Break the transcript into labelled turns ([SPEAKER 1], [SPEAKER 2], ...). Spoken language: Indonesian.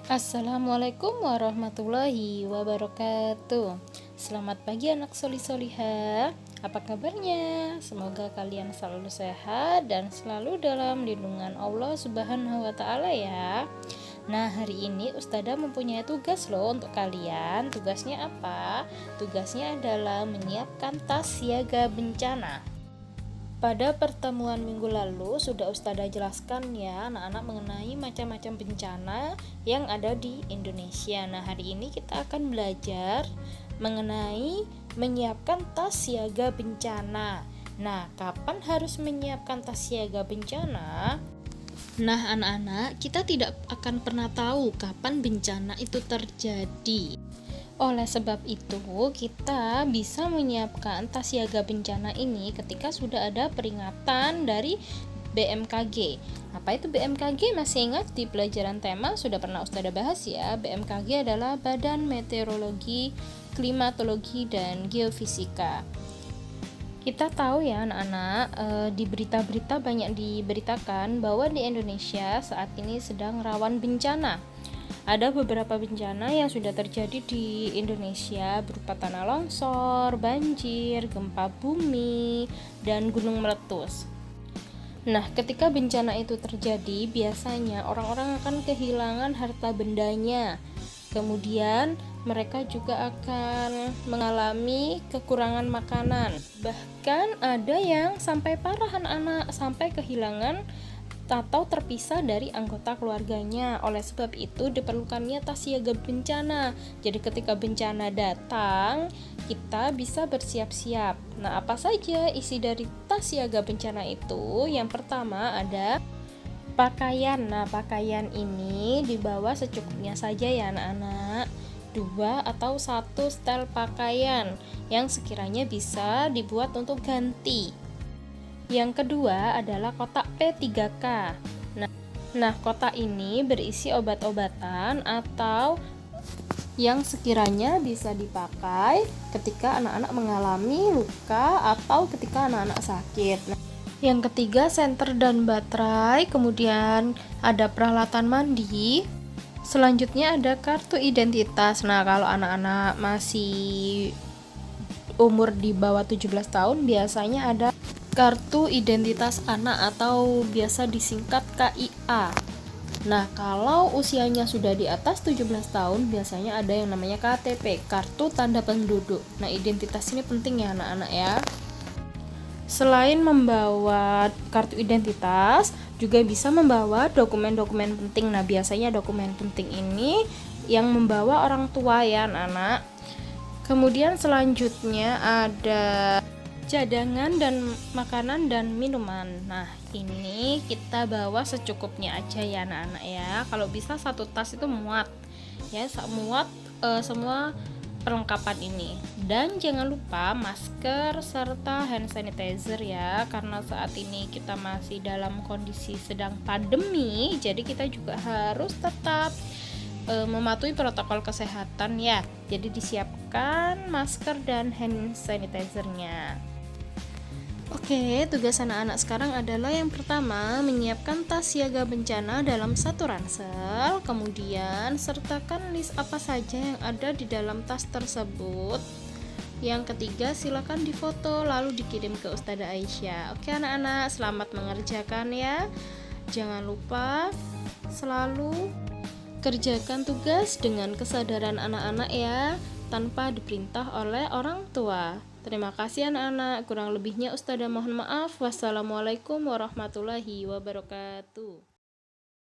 [SPEAKER 1] Assalamualaikum warahmatullahi wabarakatuh. Selamat pagi anak soli-soliha. Apa kabarnya? Semoga kalian selalu sehat dan selalu dalam lindungan Allah Subhanahu wa taala ya. Nah, hari ini Ustazah mempunyai tugas loh untuk kalian. Tugasnya apa? Tugasnya adalah menyiapkan tas siaga bencana. Pada pertemuan minggu lalu sudah Ustazah jelaskan ya anak-anak mengenai macam-macam bencana yang ada di Indonesia. Nah, hari ini kita akan belajar mengenai menyiapkan tas siaga bencana. Nah, kapan harus menyiapkan tas siaga bencana? Nah, anak-anak, kita tidak akan pernah tahu kapan bencana itu terjadi. Oleh sebab itu, kita bisa menyiapkan tas siaga bencana ini ketika sudah ada peringatan dari BMKG. Apa itu BMKG? Masih ingat di pelajaran tema sudah pernah Ustazah bahas ya. BMKG adalah Badan Meteorologi, Klimatologi, dan Geofisika. Kita tahu ya anak-anak, di berita-berita banyak diberitakan bahwa di Indonesia saat ini sedang rawan bencana. Ada beberapa bencana yang sudah terjadi di Indonesia berupa tanah longsor, banjir, gempa bumi, dan gunung meletus. Nah, ketika bencana itu terjadi, biasanya orang-orang akan kehilangan harta bendanya. Kemudian, mereka juga akan mengalami kekurangan makanan. Bahkan ada yang sampai parah anak-anak, sampai kehilangan atau terpisah dari anggota keluarganya. Oleh sebab itu diperlukannya tas siaga bencana. Jadi ketika bencana datang, kita bisa bersiap-siap. Nah, apa saja isi dari tas siaga bencana itu? Yang pertama ada pakaian. Nah, pakaian ini dibawa secukupnya saja ya anak-anak. 2 atau 1 setel pakaian yang sekiranya bisa dibuat untuk ganti. Yang kedua adalah kotak P3K. Nah, kotak ini berisi obat-obatan atau yang sekiranya bisa dipakai ketika anak-anak mengalami luka atau ketika anak-anak sakit. Nah, yang ketiga senter dan baterai, kemudian ada peralatan mandi. Selanjutnya ada kartu identitas. Nah, kalau anak-anak masih umur di bawah 17 tahun biasanya ada kartu identitas anak atau biasa disingkat KIA. Nah, kalau usianya sudah di atas 17 tahun biasanya ada yang namanya KTP, kartu tanda penduduk. Nah, identitas ini penting ya anak-anak ya. Selain membawa kartu identitas, juga bisa membawa dokumen-dokumen penting. Nah, biasanya dokumen penting ini yang membawa orang tua ya anak-anak. Kemudian selanjutnya ada cadangan dan makanan dan minuman. Nah, ini kita bawa secukupnya aja ya anak-anak ya. Kalau bisa 1 tas itu muat ya, muat semua perlengkapan ini. Dan jangan lupa masker serta hand sanitizer ya, karena saat ini kita masih dalam kondisi sedang pandemi, jadi kita juga harus tetap mematuhi protokol kesehatan ya. Jadi disiapkan masker dan hand sanitizer-nya. Oke, tugas anak-anak sekarang adalah yang pertama, menyiapkan tas siaga bencana dalam 1 ransel, kemudian sertakan list apa saja yang ada di dalam tas tersebut. Yang ketiga, silakan difoto lalu dikirim ke Ustazah Aisyah. Oke anak-anak, selamat mengerjakan ya. Jangan lupa selalu kerjakan tugas dengan kesadaran anak-anak ya, tanpa diperintah oleh orang tua. Terima kasih anak-anak, kurang lebihnya Ustazah mohon maaf. Wassalamualaikum warahmatullahi wabarakatuh.